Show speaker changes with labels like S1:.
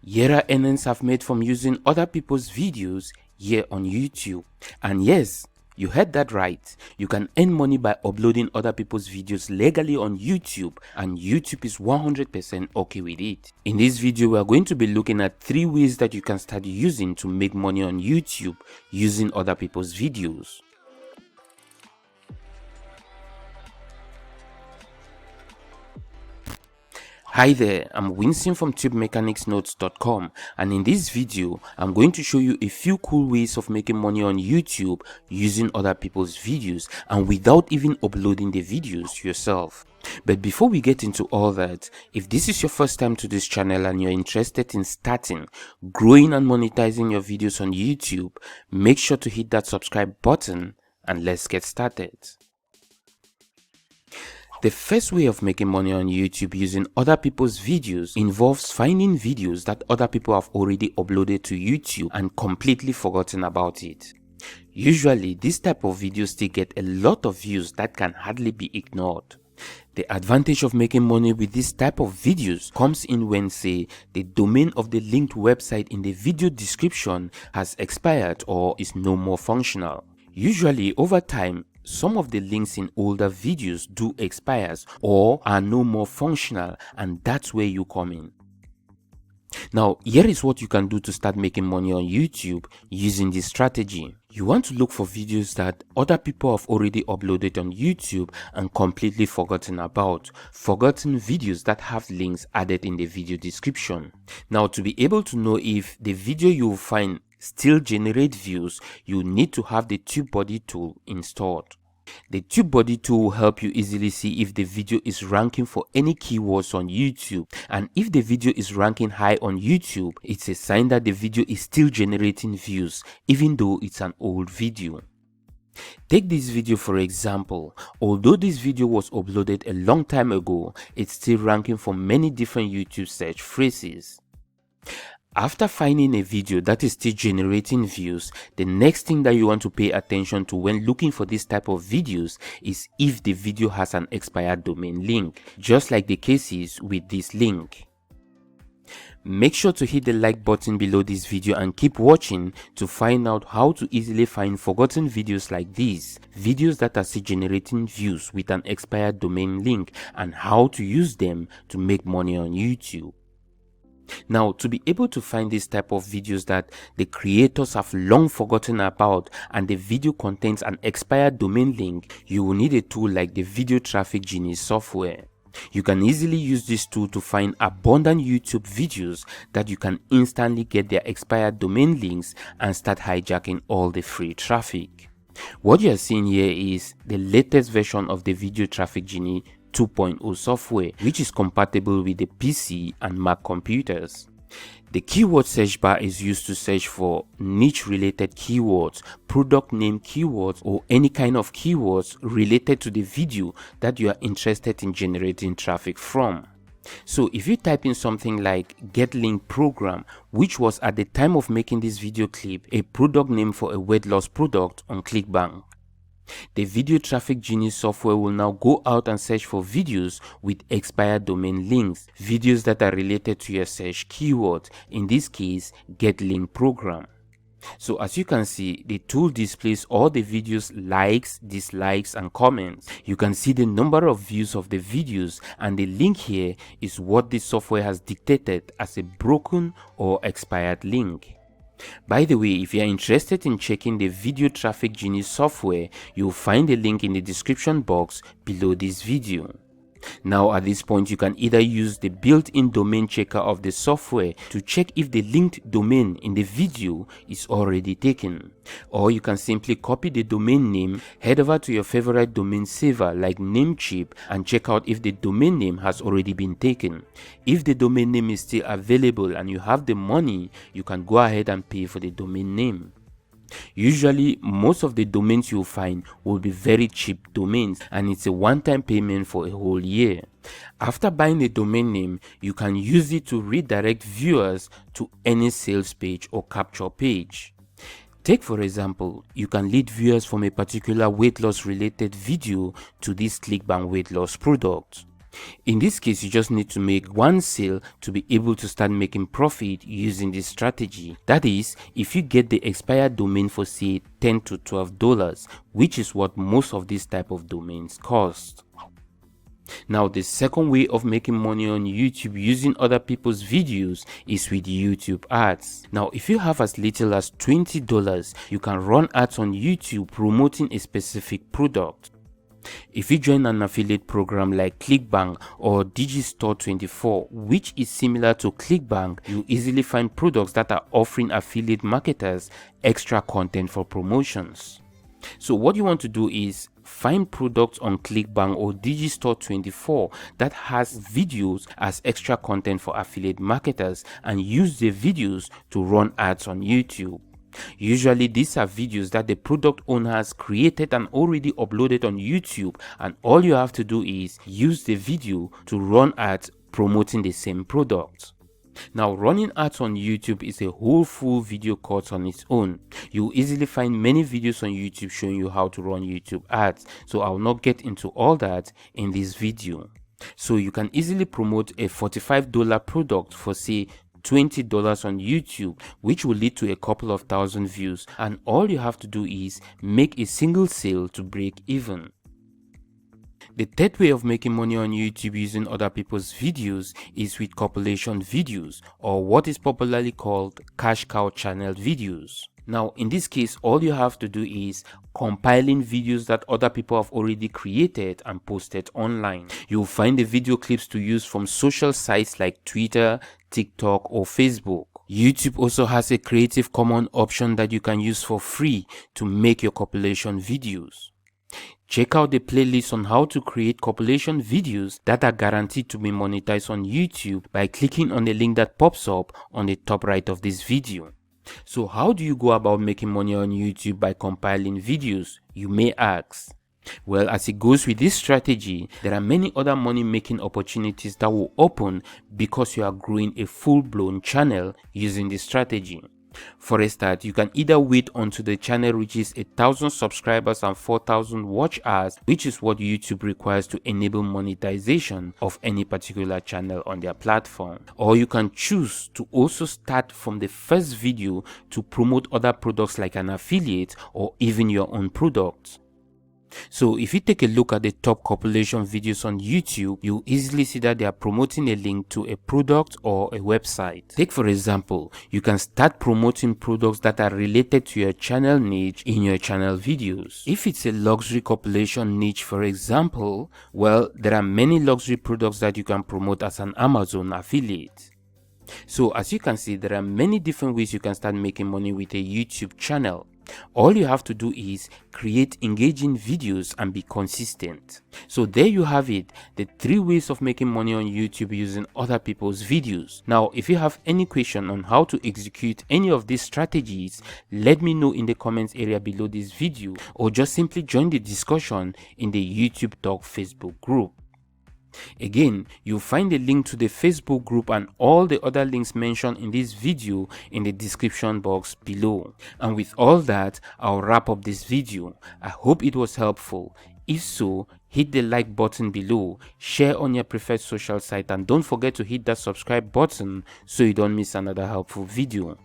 S1: Here are earnings I've made from using other people's videos here on YouTube. And yes, you heard that right. You can earn money by uploading other people's videos legally on YouTube, and YouTube is 100% okay with it. In this video, we are going to be looking at 3 ways that you can start using to make money on YouTube using other people's videos. Hi there, I'm Winston from TubeMechanicsNotes.com, and in this video, I'm going to show you a few cool ways of making money on YouTube using other people's videos and without even uploading the videos yourself. But before we get into all that, if this is your first time to this channel and you're interested in starting, growing and monetizing your videos on YouTube, make sure to hit that subscribe button and let's get started. The first way of making money on YouTube using other people's videos involves finding videos that other people have already uploaded to YouTube and completely forgotten about it. Usually, this type of videos still get a lot of views that can hardly be ignored. The advantage of making money with this type of videos comes in when, say, the domain of the linked website in the video description has expired or is no more functional. Usually, over time, some of the links in older videos do expire or are no more functional, and that's where you come in. Now, here is what you can do to start making money on YouTube using this strategy. You want to look for videos that other people have already uploaded on YouTube and completely forgotten about. Forgotten videos that have links added in the video description. Now, to be able to know if the video you will find still generate views, you need to have the TubeBuddy tool installed. The TubeBuddy tool will help you easily see if the video is ranking for any keywords on YouTube, and if the video is ranking high on YouTube, it's a sign that the video is still generating views even though it's an old video. Take this video for example. Although this video was uploaded a long time ago, it's still ranking for many different YouTube search phrases. After finding a video that is still generating views, the next thing that you want to pay attention to when looking for this type of videos is if the video has an expired domain link, just like the case is with this link. Make sure to hit the like button below this video and keep watching to find out how to easily find forgotten videos like these, videos that are still generating views with an expired domain link, and how to use them to make money on YouTube. Now, to be able to find this type of videos that the creators have long forgotten about and the video contains an expired domain link, you will need a tool like the Video Traffic Genius software. You can easily use this tool to find abundant YouTube videos that you can instantly get their expired domain links and start hijacking all the free traffic. What you are seeing here is the latest version of the Video Traffic Genius 2.0 software, which is compatible with the PC and Mac computers. The keyword search bar is used to search for niche related keywords, product name keywords, or any kind of keywords related to the video that you are interested in generating traffic from. So if you type in something like get link program, which was at the time of making this video clip a product name for a weight loss product on ClickBank, the Video Traffic Genius software will now go out and search for videos with expired domain links, videos that are related to your search keyword, in this case, get link program. So as you can see, the tool displays all the videos likes, dislikes, and comments. You can see the number of views of the videos, and the link here is what the software has dictated as a broken or expired link. By the way, if you are interested in checking the Video Traffic Genius software, you'll find the link in the description box below this video. Now at this point, you can either use the built-in domain checker of the software to check if the linked domain in the video is already taken, or you can simply copy the domain name, head over to your favorite domain saver like Namecheap and check out if the domain name has already been taken. If the domain name is still available and you have the money, you can go ahead and pay for the domain name. Usually, most of the domains you'll find will be very cheap domains, and it's a one-time payment for a whole year. After buying the domain name, you can use it to redirect viewers to any sales page or capture page. Take for example, you can lead viewers from a particular weight loss related video to this ClickBank weight loss product. In this case, you just need to make one sale to be able to start making profit using this strategy. That is, if you get the expired domain for say $10 to $12, which is what most of these type of domains cost. Now, the second way of making money on YouTube using other people's videos is with YouTube ads. Now, if you have as little as $20, you can run ads on YouTube promoting a specific product. If you join an affiliate program like ClickBank or Digistore24, which is similar to ClickBank, you easily find products that are offering affiliate marketers extra content for promotions. So what you want to do is find products on ClickBank or Digistore24 that has videos as extra content for affiliate marketers and use the videos to run ads on YouTube. Usually these are videos that the product owner has created and already uploaded on YouTube, and all you have to do is use the video to run ads promoting the same product. Now, running ads on YouTube is a whole full video course on its own. You'll easily find many videos on YouTube showing you how to run YouTube ads, so I'll not get into all that in this video. So you can easily promote a $45 product for say $20 on YouTube, which will lead to a couple of thousand views, and all you have to do is make a single sale to break even. The third way of making money on YouTube using other people's videos is with compilation videos, or what is popularly called cash cow channel videos. Now, in this case, all you have to do is compiling videos that other people have already created and posted online. You'll find the video clips to use from social sites like Twitter, TikTok, or Facebook. YouTube also has a Creative Commons option that you can use for free to make your compilation videos. Check out the playlist on how to create compilation videos that are guaranteed to be monetized on YouTube by clicking on the link that pops up on the top right of this video. So how do you go about making money on YouTube by compiling videos, you may ask? Well, as it goes with this strategy, there are many other money making opportunities that will open because you are growing a full-blown channel using this strategy. For a start, you can either wait until the channel reaches 1,000 subscribers and 4,000 watch hours, which is what YouTube requires to enable monetization of any particular channel on their platform. Or you can choose to also start from the first video to promote other products like an affiliate or even your own products. So if you take a look at the top compilation videos on YouTube, you'll easily see that they are promoting a link to a product or a website. Take for example, you can start promoting products that are related to your channel niche in your channel videos. If it's a luxury compilation niche, for example, well, there are many luxury products that you can promote as an Amazon affiliate. So as you can see, there are many different ways you can start making money with a YouTube channel. All you have to do is create engaging videos and be consistent. So there you have it, the 3 ways of making money on YouTube using other people's videos. Now, if you have any question on how to execute any of these strategies, let me know in the comments area below this video, or just simply join the discussion in the YouTube Talk Facebook group. Again, you'll find the link to the Facebook group and all the other links mentioned in this video in the description box below. And with all that, I'll wrap up this video. I hope it was helpful. If so, hit the like button below, share on your preferred social site, and don't forget to hit that subscribe button so you don't miss another helpful video.